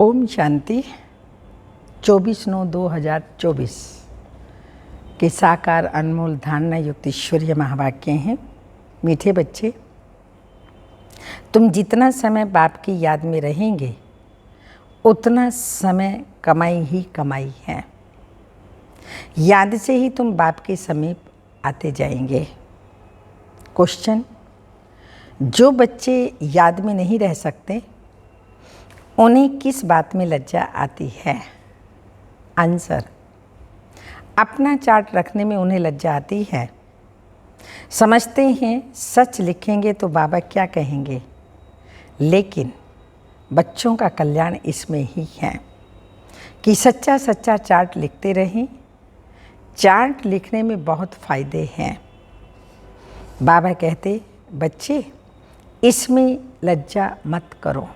ओम शांति 24/9/2024 के साकार अनमोल धारणा युक्त ईश्वरीय महावाक्य हैं। मीठे बच्चे, तुम जितना समय बाप की याद में रहेंगे उतना समय कमाई ही कमाई है। याद से ही तुम बाप के समीप आते जाएंगे। क्वेश्चन, जो बच्चे याद में नहीं रह सकते उन्हें किस बात में लज्जा आती है? आंसर, अपना चार्ट रखने में उन्हें लज्जा आती है। समझते हैं सच लिखेंगे तो बाबा क्या कहेंगे, लेकिन बच्चों का कल्याण इसमें ही है कि सच्चा सच्चा चार्ट लिखते रहें। चार्ट लिखने में बहुत फ़ायदे हैं। बाबा कहते, बच्चे इसमें लज्जा मत करो।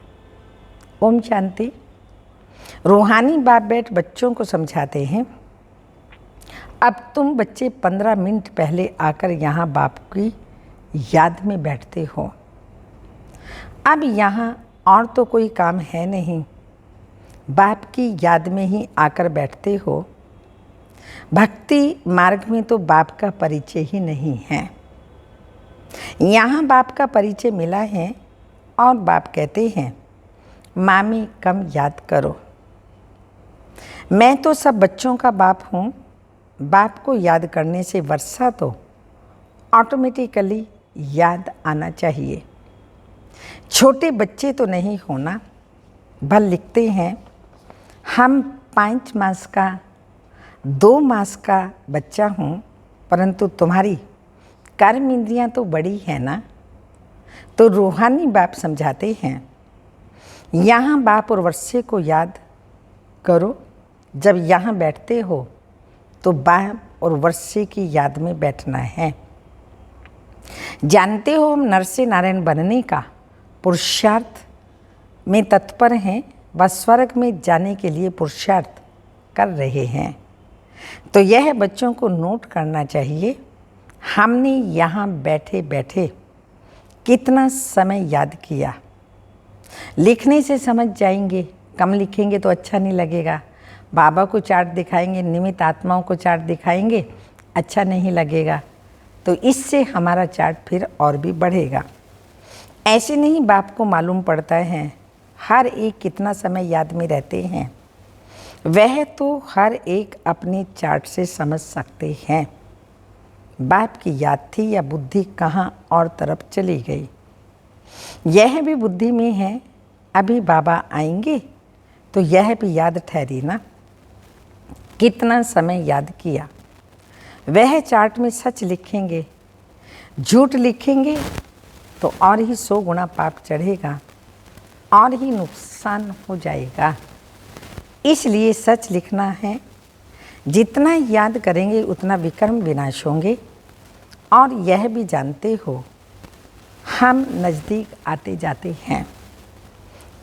ओम शांति। रूहानी बाप बैठ बच्चों को समझाते हैं, अब तुम बच्चे 15 मिनट पहले आकर यहाँ बाप की याद में बैठते हो। अब यहाँ और तो कोई काम है नहीं, बाप की याद में ही आकर बैठते हो। भक्ति मार्ग में तो बाप का परिचय ही नहीं है। यहाँ बाप का परिचय मिला है और बाप कहते हैं, मामी कम याद करो। मैं तो सब बच्चों का बाप हूँ। बाप को याद करने से वर्षा तो ऑटोमेटिकली याद आना चाहिए। छोटे बच्चे तो नहीं होना। भल लिखते हैं, हम 5 मास का 2 मास का बच्चा हूँ, परंतु तुम्हारी कर्म इंद्रियाँ तो बड़ी है ना। तो रूहानी बाप समझाते हैं, यहाँ बाप और वर्षे को याद करो। जब यहाँ बैठते हो तो बाप और वर्षे की याद में बैठना है। जानते हो हम नर से नारायण बनने का पुरुषार्थ में तत्पर हैं व स्वर्ग में जाने के लिए पुरुषार्थ कर रहे हैं। तो यह बच्चों को नोट करना चाहिए, हमने यहाँ बैठे बैठे कितना समय याद किया। लिखने से समझ जाएंगे, कम लिखेंगे तो अच्छा नहीं लगेगा। बाबा को चार्ट दिखाएंगे, निमित्त आत्माओं को चार्ट दिखाएंगे, अच्छा नहीं लगेगा। तो इससे हमारा चार्ट फिर और भी बढ़ेगा। ऐसे नहीं बाप को मालूम पड़ता है हर एक कितना समय याद में रहते हैं। वह तो हर एक अपने चार्ट से समझ सकते हैं बाप की याद थी या बुद्धि कहाँ और तरफ चली गई। यह भी बुद्धि में है। अभी बाबा आएंगे तो यह भी याद ठहरी ना, कितना समय याद किया। वह चार्ट में सच लिखेंगे, झूठ लिखेंगे तो और ही 100 गुना पाप चढ़ेगा और ही नुकसान हो जाएगा। इसलिए सच लिखना है। जितना याद करेंगे उतना विकर्म विनाश होंगे। और यह भी जानते हो हम नज़दीक आते जाते हैं।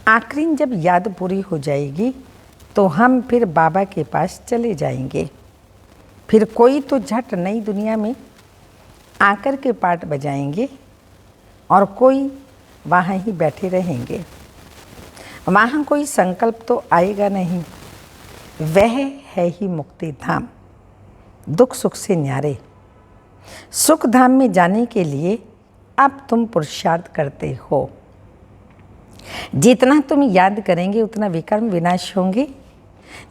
आखिरी जब याद पूरी हो जाएगी तो हम फिर बाबा के पास चले जाएंगे। फिर कोई तो झट नई दुनिया में आकर के पाठ बजाएंगे और कोई वहाँ ही बैठे रहेंगे। वहाँ कोई संकल्प तो आएगा नहीं। वह है ही मुक्ति धाम, दुख सुख से न्यारे। सुख धाम में जाने के लिए अब तुम पुरुषार्थ करते हो। जितना तुम याद करेंगे उतना विकर्म विनाश होंगे।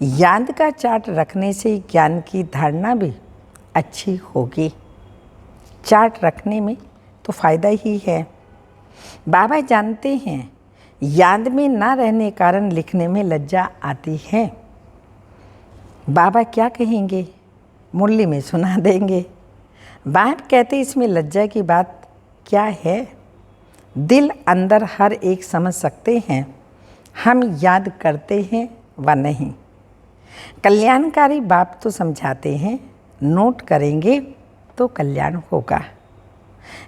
याद का चार्ट रखने से ज्ञान की धारणा भी अच्छी होगी। चार्ट रखने में तो फ़ायदा ही है। बाबा जानते हैं याद में ना रहने कारण लिखने में लज्जा आती है। बाबा क्या कहेंगे मुरली में सुना देंगे। बाप कहते इसमें लज्जा की बात क्या है? दिल अंदर हर एक समझ सकते हैं हम याद करते हैं व नहीं। कल्याणकारी बाप तो समझाते हैं, नोट करेंगे तो कल्याण होगा।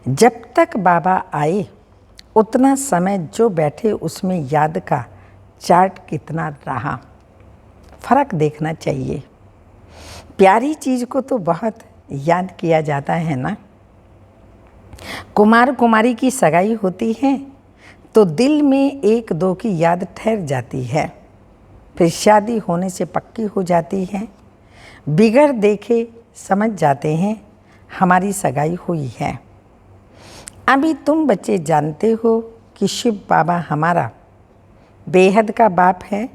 जब तक बाबा आए उतना समय जो बैठे उसमें याद का चार्ट कितना रहा, फर्क देखना चाहिए। प्यारी चीज़ को तो बहुत याद किया जाता है ना। कुमार कुमारी की सगाई होती है तो दिल में 1-2 की याद ठहर जाती है। फिर शादी होने से पक्की हो जाती है। बिगड़ देखे समझ जाते हैं हमारी सगाई हुई है। अभी तुम बच्चे जानते हो कि शिव बाबा हमारा बेहद का बाप है।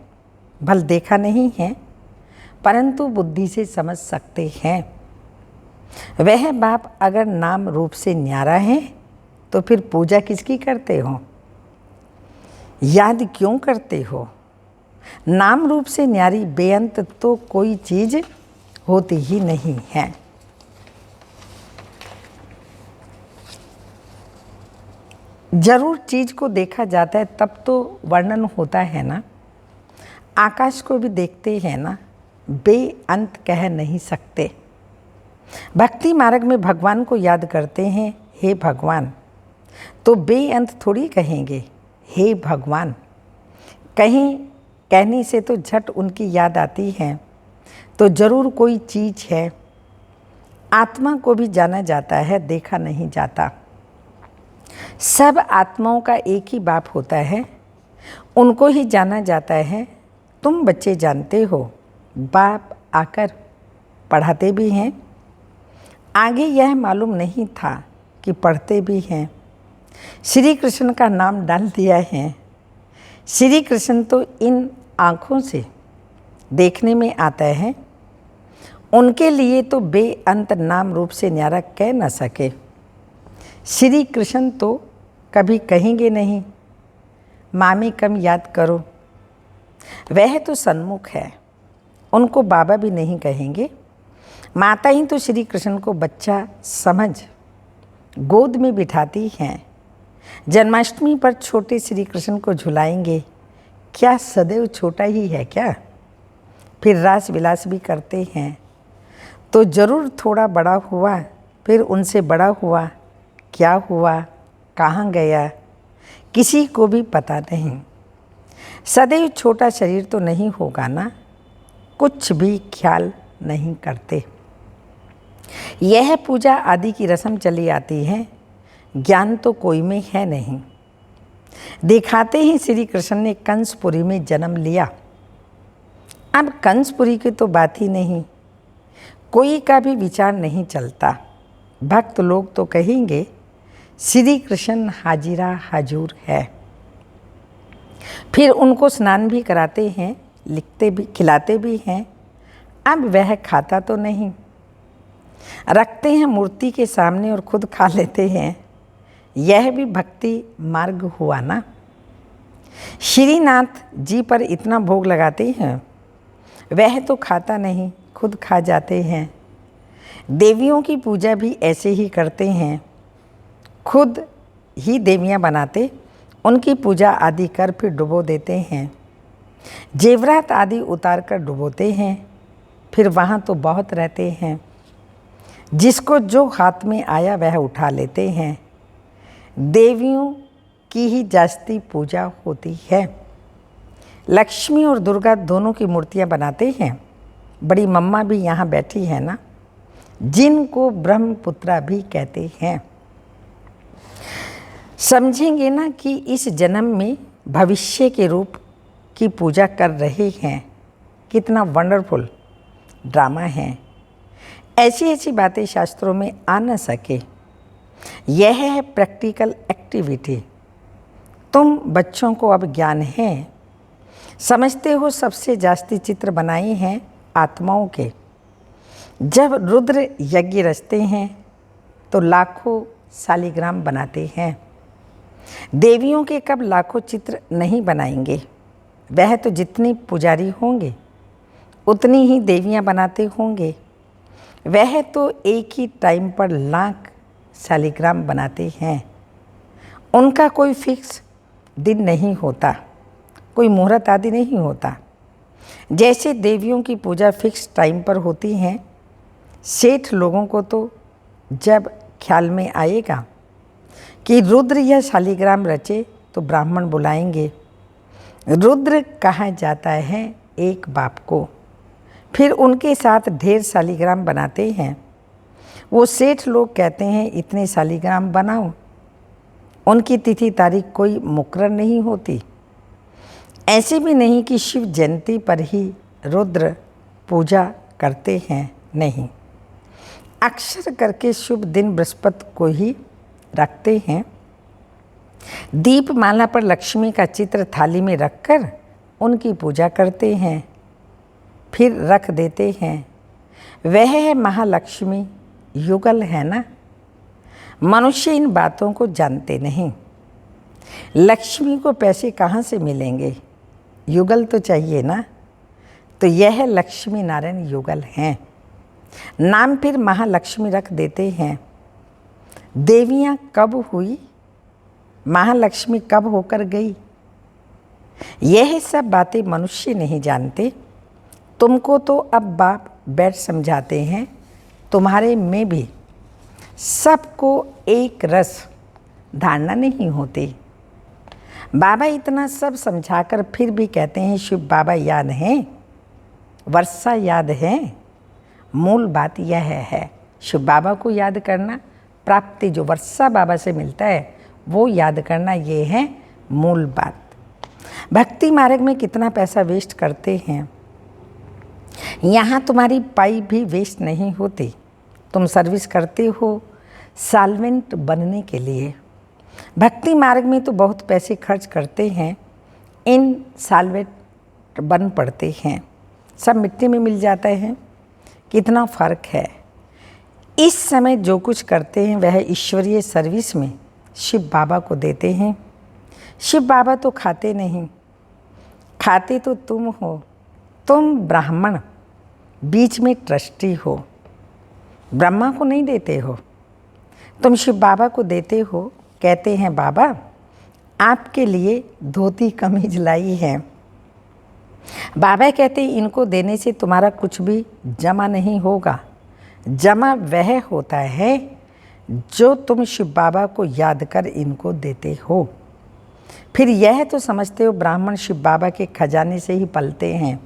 भल देखा नहीं है परंतु बुद्धि से समझ सकते हैं। वह बाप अगर नाम रूप से न्यारा है तो फिर पूजा किसकी करते हो, याद क्यों करते हो। नाम रूप से न्यारी बेअंत तो कोई चीज़ होती ही नहीं है। जरूर चीज़ को देखा जाता है तब तो वर्णन होता है ना। आकाश को भी देखते हैं ना, बेअंत कह नहीं सकते। भक्ति मार्ग में भगवान को याद करते हैं, हे भगवान, तो बेअंत थोड़ी कहेंगे हे भगवान। कहीं कहने से तो झट उनकी याद आती है, तो जरूर कोई चीज़ है। आत्मा को भी जाना जाता है, देखा नहीं जाता। सब आत्माओं का एक ही बाप होता है, उनको ही जाना जाता है। तुम बच्चे जानते हो बाप आकर पढ़ाते भी हैं। आगे यह मालूम नहीं था कि पढ़ते भी हैं। श्री कृष्ण का नाम डाल दिया है। श्री कृष्ण तो इन आँखों से देखने में आता है, उनके लिए तो बेअंत नाम रूप से न्यारा कह न सके। श्री कृष्ण तो कभी कहेंगे नहीं मामी कम याद करो, वह तो सन्मुख है, उनको बाबा भी नहीं कहेंगे। माता ही तो श्री कृष्ण को बच्चा समझ गोद में बिठाती हैं। जन्माष्टमी पर छोटे श्री कृष्ण को झुलाएंगे, क्या सदैव छोटा ही है क्या। फिर रास विलास भी करते हैं, तो ज़रूर थोड़ा बड़ा हुआ, फिर उनसे बड़ा हुआ, क्या हुआ, कहाँ गया, किसी को भी पता नहीं। सदैव छोटा शरीर तो नहीं होगा ना, कुछ भी ख्याल नहीं करते। यह पूजा आदि की रस्म चली आती है, ज्ञान तो कोई में है नहीं। दिखाते ही श्री कृष्ण ने कंसपुरी में जन्म लिया। अब कंसपुरी की तो बात ही नहीं, कोई का भी विचार नहीं चलता। भक्त लोग तो कहेंगे श्री कृष्ण हाजिरा हजूर है। फिर उनको स्नान भी कराते हैं, लिखते भी, खिलाते भी हैं। अब वह खाता तो नहीं, रखते हैं मूर्ति के सामने और खुद खा लेते हैं। यह भी भक्ति मार्ग हुआ ना। श्रीनाथ जी पर इतना भोग लगाते हैं, वह तो खाता नहीं, खुद खा जाते हैं। देवियों की पूजा भी ऐसे ही करते हैं, खुद ही देवियाँ बनाते, उनकी पूजा आदि कर फिर डुबो देते हैं। जेवरात आदि उतार कर डुबोते हैं, फिर वहाँ तो बहुत रहते हैं। जिसको जो हाथ में आया वह उठा लेते हैं। देवियों की ही जास्ती पूजा होती है। लक्ष्मी और दुर्गा दोनों की मूर्तियाँ बनाते हैं। बड़ी मम्मा भी यहाँ बैठी है ना, जिनको ब्रह्मपुत्रा भी कहते हैं। समझेंगे ना कि इस जन्म में भविष्य के रूप की पूजा कर रहे हैं। कितना वंडरफुल ड्रामा है। ऐसी ऐसी बातें शास्त्रों में आ न सके। यह है प्रैक्टिकल एक्टिविटी। तुम बच्चों को अब ज्ञान है, समझते हो। सबसे जास्ती चित्र बनाए हैं आत्माओं के। जब रुद्र यज्ञ रचते हैं तो लाखों शालिग्राम बनाते हैं। देवियों के कब लाखों चित्र नहीं बनाएंगे। वह तो जितनी पुजारी होंगे उतनी ही देवियां बनाते होंगे। वह तो एक ही टाइम पर लाख शालिग्राम बनाते हैं। उनका कोई फिक्स दिन नहीं होता, कोई मुहूर्त आदि नहीं होता। जैसे देवियों की पूजा फिक्स टाइम पर होती हैं, सेठ लोगों को तो जब ख्याल में आएगा कि रुद्र या शालिग्राम रचे तो ब्राह्मण बुलाएंगे। रुद्र कहा जाता है एक बाप को। फिर उनके साथ ढेर शालिग्राम बनाते हैं। वो सेठ लोग कहते हैं इतने शालिग्राम बनाओ। उनकी तिथि तारीख कोई मुकर्रर नहीं होती। ऐसे भी नहीं कि शिव जयंती पर ही रुद्र पूजा करते हैं, नहीं, अक्सर करके शुभ दिन बृहस्पति को ही रखते हैं। दीपमाला पर लक्ष्मी का चित्र थाली में रखकर उनकी पूजा करते हैं, फिर रख देते हैं। वह है महालक्ष्मी युगल, है ना। मनुष्य इन बातों को जानते नहीं। लक्ष्मी को पैसे कहाँ से मिलेंगे, युगल तो चाहिए ना। तो यह लक्ष्मी नारायण युगल हैं, नाम फिर महालक्ष्मी रख देते हैं। देवियाँ कब हुई, महालक्ष्मी कब होकर गई, यह सब बातें मनुष्य नहीं जानते। तुमको तो अब बाप बैठ समझाते हैं, तुम्हारे में भी सबको एक रस धारणा नहीं होती। बाबा इतना सब समझाकर फिर भी कहते हैं शिव बाबा याद हैं, वर्षा याद है। मूल बात यह है शिव बाबा को याद करना, प्राप्ति जो वर्षा बाबा से मिलता है वो याद करना, ये है मूल बात। भक्ति मार्ग में कितना पैसा वेस्ट करते हैं, यहाँ तुम्हारी पाई भी वेस्ट नहीं होती। तुम सर्विस करते हो साल्वेंट बनने के लिए। भक्ति मार्ग में तो बहुत पैसे खर्च करते हैं, इन साल्वेंट बन पड़ते हैं, सब मिट्टी में मिल जाता है। कितना फ़र्क है। इस समय जो कुछ करते हैं वह ईश्वरीय सर्विस में शिव बाबा को देते हैं। शिव बाबा तो खाते नहीं, खाते तो तुम हो। तुम ब्राह्मण बीच में ट्रस्टी हो, ब्रह्मा को नहीं देते हो, तुम शिव बाबा को देते हो। कहते हैं बाबा आपके लिए धोती कमीज लाई है। बाबा कहते हैं इनको देने से तुम्हारा कुछ भी जमा नहीं होगा। जमा वह होता है जो तुम शिव बाबा को याद कर इनको देते हो। फिर यह तो समझते हो ब्राह्मण शिव बाबा के खजाने से ही पलते हैं।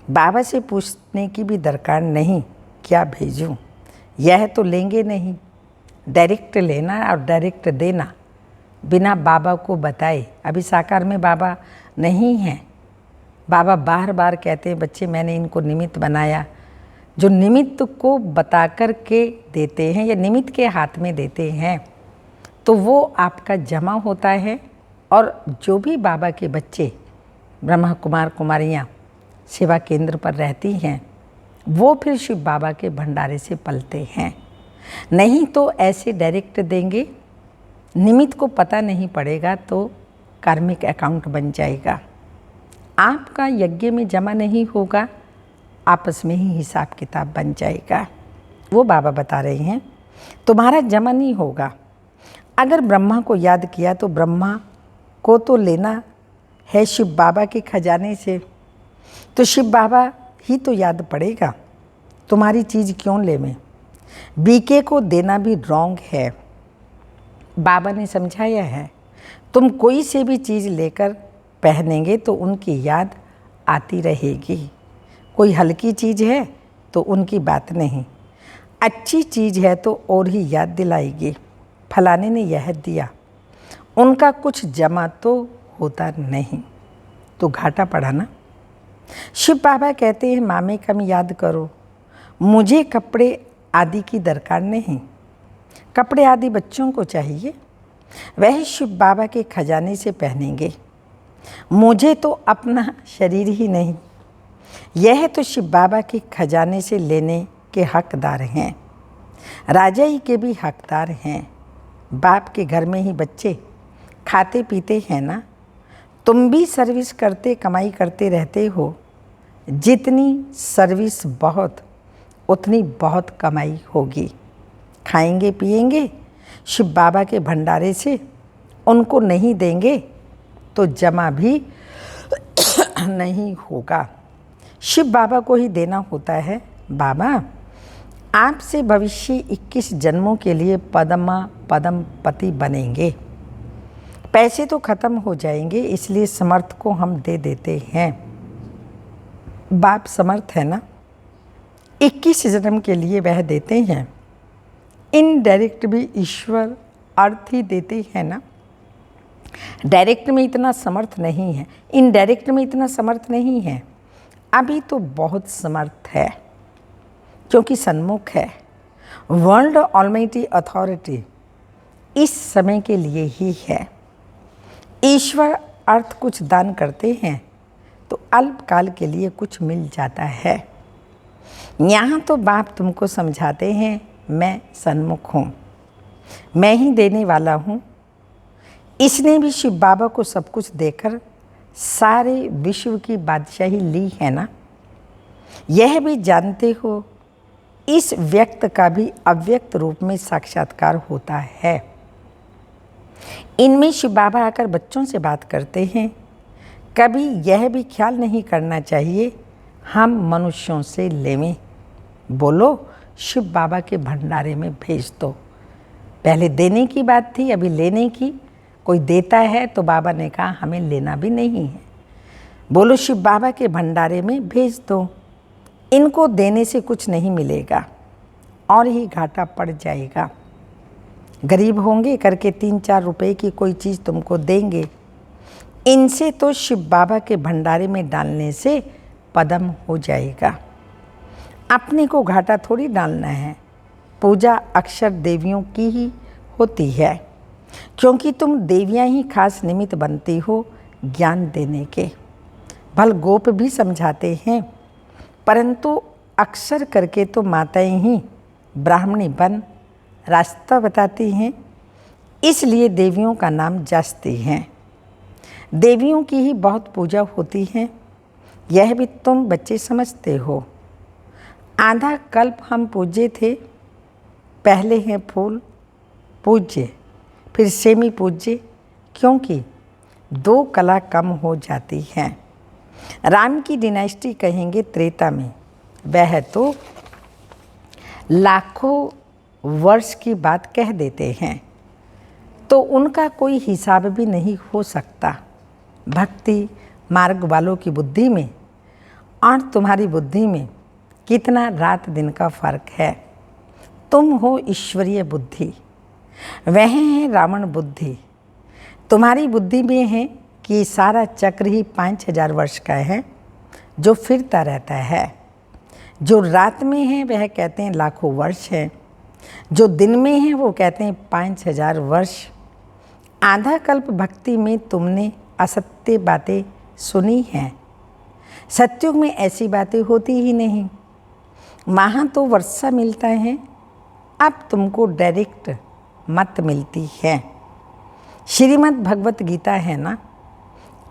बाबा से पूछने की भी दरकार नहीं क्या भेजूं, यह तो लेंगे नहीं। डायरेक्ट लेना और डायरेक्ट देना बिना बाबा को बताए। अभी साकार में बाबा नहीं हैं। बाबा बार बार कहते हैं बच्चे मैंने इनको निमित्त बनाया। जो निमित्त को बता कर के देते हैं या निमित्त के हाथ में देते हैं तो वो आपका जमा होता है। और जो भी बाबा के बच्चे ब्रह्मा कुमार कुमारियाँ सेवा केंद्र पर रहती हैं वो फिर शिव बाबा के भंडारे से पलते हैं। नहीं तो ऐसे डायरेक्ट देंगे, निमित्त को पता नहीं पड़ेगा तो कार्मिक अकाउंट बन जाएगा। आपका यज्ञ में जमा नहीं होगा, आपस में ही हिसाब किताब बन जाएगा। वो बाबा बता रहे हैं तुम्हारा जमा नहीं होगा। अगर ब्रह्मा को याद किया तो ब्रह्मा को तो लेना है शिव बाबा के खजाने से, तो शिव बाबा ही तो याद पड़ेगा। तुम्हारी चीज़ क्यों ले में, बीके को देना भी रॉन्ग है। बाबा ने समझाया है तुम कोई से भी चीज़ लेकर पहनेंगे तो उनकी याद आती रहेगी। कोई हल्की चीज़ है तो उनकी बात नहीं, अच्छी चीज़ है तो और ही याद दिलाएगी। फलाने ने यह दिया, उनका कुछ जमा तो होता नहीं, तो घाटा पड़ा ना। शिव बाबा कहते हैं मामे कम याद करो, मुझे कपड़े आदि की दरकार नहीं। कपड़े आदि बच्चों को चाहिए, वह शिव बाबा के खजाने से पहनेंगे। मुझे तो अपना शरीर ही नहीं, यह तो शिव बाबा के खजाने से लेने के हकदार हैं। राजा ही के भी हकदार हैं। बाप के घर में ही बच्चे खाते पीते हैं ना। तुम भी सर्विस करते कमाई करते रहते हो। जितनी सर्विस बहुत उतनी बहुत कमाई होगी। खाएंगे पिएंगे शिव बाबा के भंडारे से, उनको नहीं देंगे तो जमा भी नहीं होगा। शिव बाबा को ही देना होता है। बाबा आपसे भविष्य 21 जन्मों के लिए पदम पति बनेंगे। पैसे तो ख़त्म हो जाएंगे, इसलिए समर्थ को हम दे देते हैं। बाप समर्थ है ना, 21 जन्म के लिए वह देते हैं। इनडायरेक्ट भी ईश्वर अर्थ ही देते हैं ना। डायरेक्ट में इतना समर्थ नहीं है, इनडायरेक्ट में इतना समर्थ नहीं है। अभी तो बहुत समर्थ है, क्योंकि सन्मुख है। वर्ल्ड ऑलमाइटी अथॉरिटी इस समय के लिए ही है। ईश्वर अर्थ कुछ दान करते हैं तो अल्पकाल के लिए कुछ मिल जाता है। यहाँ तो बाप तुमको समझाते हैं, मैं सन्मुख हूँ, मैं ही देने वाला हूँ। इसने भी शिव बाबा को सब कुछ देकर सारे विश्व की बादशाही ली है ना। यह भी जानते हो, इस व्यक्त का भी अव्यक्त रूप में साक्षात्कार होता है। इनमें शिव बाबा आकर बच्चों से बात करते हैं। कभी यह भी ख्याल नहीं करना चाहिए हम मनुष्यों से लेवें। बोलो शिव बाबा के भंडारे में भेज दो। पहले देने की बात थी, अभी लेने की। कोई देता है तो बाबा ने कहा हमें लेना भी नहीं है। बोलो शिव बाबा के भंडारे में भेज दो। इनको देने से कुछ नहीं मिलेगा और ही घाटा पड़ जाएगा। गरीब होंगे करके 3-4 रुपए की कोई चीज़ तुमको देंगे। इनसे तो शिव बाबा के भंडारे में डालने से पदम हो जाएगा। अपने को घाटा थोड़ी डालना है। पूजा अक्सर देवियों की ही होती है, क्योंकि तुम देवियां ही खास निमित्त बनती हो ज्ञान देने के। भल गोप भी समझाते हैं, परंतु अक्सर करके तो माताएं ही ब्राह्मणी बन रास्ता बताती हैं, इसलिए देवियों का नाम जाचती हैं। देवियों की ही बहुत पूजा होती है, यह भी तुम बच्चे समझते हो। आधा कल्प हम पूज्य थे, पहले हैं फूल पूज्य, फिर सेमी पूज्य, क्योंकि 2 कला कम हो जाती हैं। राम की डिनाइस्टी कहेंगे त्रेता में, वह तो लाखों वर्ष की बात कह देते हैं, तो उनका कोई हिसाब भी नहीं हो सकता। भक्ति मार्ग वालों की बुद्धि में और तुम्हारी बुद्धि में कितना रात दिन का फर्क है। तुम हो ईश्वरीय बुद्धि, वह है रावण बुद्धि। तुम्हारी बुद्धि में है कि सारा चक्र ही 5000 वर्ष का है जो फिरता रहता है। जो रात में है वह कहते हैं लाखों वर्ष है, जो दिन में है वो कहते हैं 5000 वर्ष। आधा कल्प भक्ति में तुमने असत्य बातें सुनी हैं। सत्युग में ऐसी बातें होती ही नहीं। वहाँ तो वर्षा मिलता है, अब तुमको डायरेक्ट मत मिलती है। श्रीमद् भगवत गीता है ना,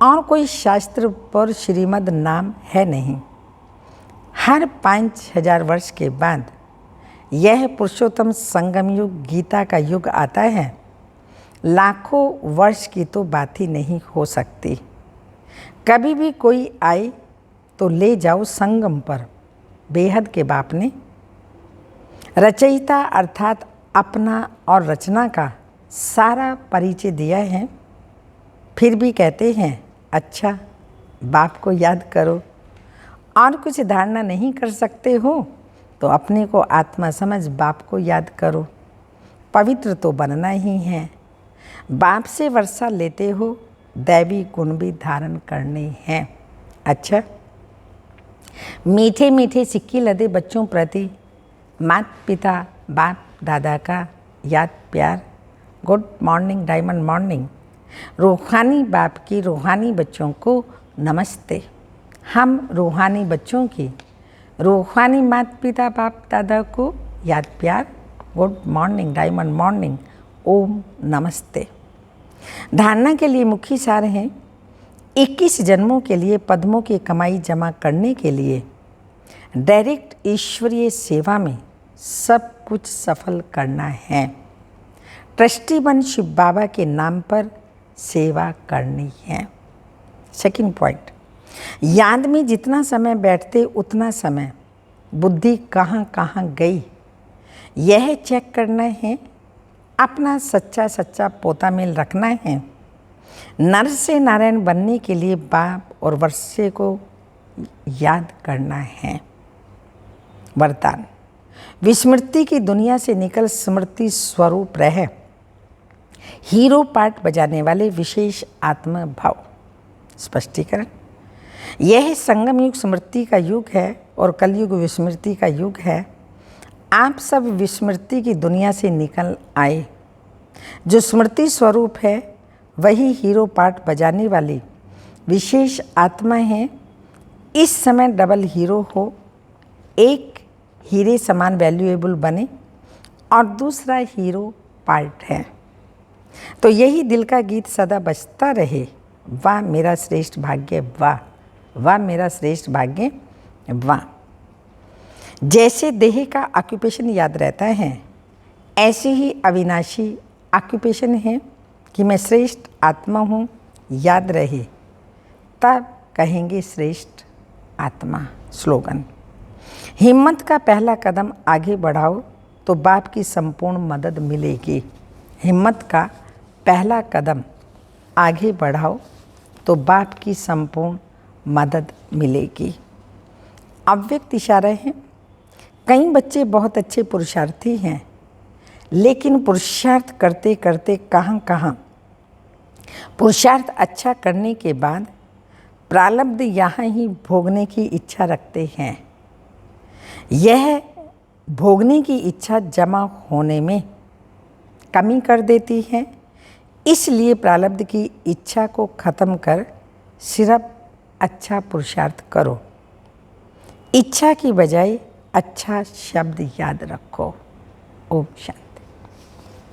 और कोई शास्त्र पर श्रीमद् नाम है नहीं। हर 5000 वर्ष के बाद यह पुरुषोत्तम संगम युग गीता का युग आता है। लाखों वर्ष की तो बात ही नहीं हो सकती। कभी भी कोई आए तो ले जाओ संगम पर। बेहद के बाप ने रचयिता अर्थात अपना और रचना का सारा परिचय दिया है, फिर भी कहते हैं अच्छा बाप को याद करो। और कुछ धारणा नहीं कर सकते हो तो अपने को आत्मा समझ बाप को याद करो। पवित्र तो बनना ही है। बाप से वर्षा लेते हो, दैवी गुण भी धारण करने हैं। अच्छा, मीठे मीठे सिक्के लदे बच्चों प्रति माता पिता बाप दादा का याद प्यार। Good morning, diamond morning. रूहानी बाप की रूहानी बच्चों को नमस्ते। हम रूहानी बच्चों की रूहानी माता पिता बाप दादा को याद प्यार। गुड मॉर्निंग, डायमंड मॉर्निंग, ओम नमस्ते। धारणा के लिए मुख्य सार हैं 21 जन्मों के लिए पद्मों की कमाई जमा करने के लिए डायरेक्ट ईश्वरीय सेवा में सब कुछ सफल करना है। ट्रस्टी बन शिव बाबा के नाम पर सेवा करनी है। सेकंड पॉइंट, याद में जितना समय बैठते उतना समय बुद्धि कहाँ कहाँ गई यह चेक करना है। अपना सच्चा सच्चा पोता मेल रखना है। नर से नारायण बनने के लिए बाप और वर्षे को याद करना है। वरदान, विस्मृति की दुनिया से निकल स्मृति स्वरूप रह। हीरो पार्ट बजाने वाले विशेष आत्म भाव। स्पष्टीकरण, यह संगम युग स्मृति का युग है और कलयुग विस्मृति का युग है। आप सब विस्मृति की दुनिया से निकल आए। जो स्मृति स्वरूप है वही हीरो पार्ट बजाने वाली विशेष आत्मा है। इस समय डबल हीरो हो, एक हीरे समान वैल्यूएबल बने और दूसरा हीरो पार्ट है। तो यही दिल का गीत सदा बजता रहे, वाह मेरा श्रेष्ठ भाग्य वाह, वाह मेरा श्रेष्ठ भाग्य वाह। जैसे देह का ऑक्यूपेशन याद रहता है, ऐसे ही अविनाशी ऑक्यूपेशन है कि मैं श्रेष्ठ आत्मा हूँ, याद रहे, तब कहेंगे श्रेष्ठ आत्मा। स्लोगन, हिम्मत का पहला कदम आगे बढ़ाओ तो बाप की संपूर्ण मदद मिलेगी। हिम्मत का पहला कदम आगे बढ़ाओ तो बाप की संपूर्ण मदद मिलेगी। अव्यक्त इशारा है। कई बच्चे बहुत अच्छे पुरुषार्थी हैं, लेकिन पुरुषार्थ करते करते कहाँ पुरुषार्थ अच्छा करने के बाद प्रारब्ध यहाँ ही भोगने की इच्छा रखते हैं। यह भोगने की इच्छा जमा होने में कमी कर देती है। इसलिए प्रारब्ध की इच्छा को खत्म कर सिर्फ अच्छा पुरुषार्थ करो। इच्छा की बजाय अच्छा शब्द याद रखो। ओम शांति।